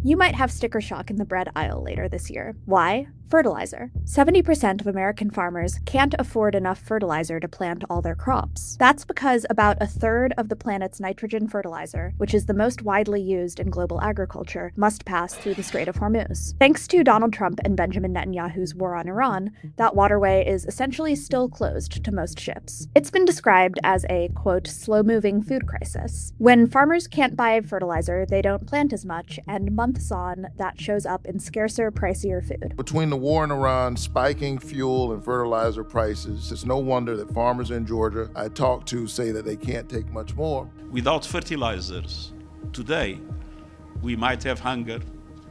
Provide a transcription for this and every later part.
You might have sticker shock in the bread aisle later this year. Why? Fertilizer. 70% of American farmers can't afford enough fertilizer to plant all their crops. That's because about a third of the planet's nitrogen fertilizer, which is the most widely used in global agriculture, must pass through the Strait of Hormuz. Thanks to Donald Trump and Benjamin Netanyahu's war on Iran, that waterway is essentially still closed to most ships. It's been described as a, quote, slow-moving food crisis. When farmers can't buy fertilizer, they don't plant as much, and months on, that shows up in scarcer, pricier food. Between the war in Iran, spiking fuel and fertilizer prices, it's no wonder that farmers in Georgia I talk to say that they can't take much more. Without fertilizers, today, we might have hunger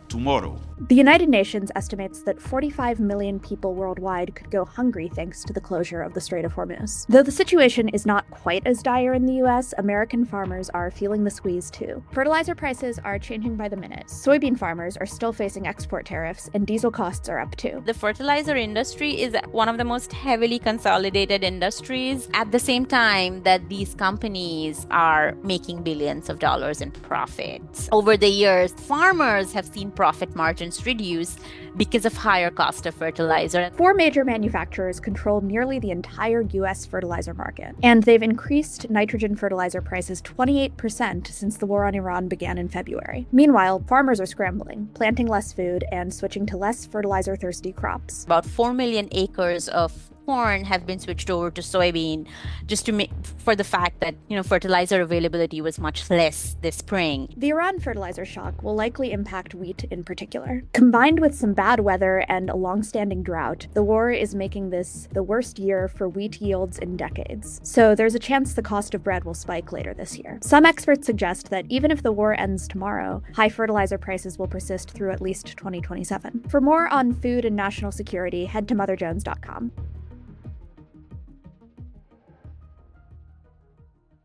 tomorrow. The United Nations estimates that 45 million people worldwide could go hungry thanks to the closure of the Strait of Hormuz. Though the situation is not quite as dire in the US, American farmers are feeling the squeeze too. Fertilizer prices are changing by the minute. Soybean farmers are still facing export tariffs, and diesel costs are up too. The fertilizer industry is one of the most heavily consolidated industries at the same time that these companies are making billions of dollars in profits. Over the years, farmers have seen profit margins reduced because of higher cost of fertilizer. 4 major manufacturers control nearly the entire US fertilizer market, and they've increased nitrogen fertilizer prices 28% since the war on Iran began in February. Meanwhile, farmers are scrambling, planting less food and switching to less fertilizer-thirsty crops. About 4 million acres of corn have been switched over to soybean just to for the fact that, fertilizer availability was much less this spring. The Iran fertilizer shock will likely impact wheat in particular. Combined with some bad weather and a long-standing drought, the war is making this the worst year for wheat yields in decades. So there's a chance the cost of bread will spike later this year. Some experts suggest that even if the war ends tomorrow, high fertilizer prices will persist through at least 2027. For more on food and national security, head to motherjones.com.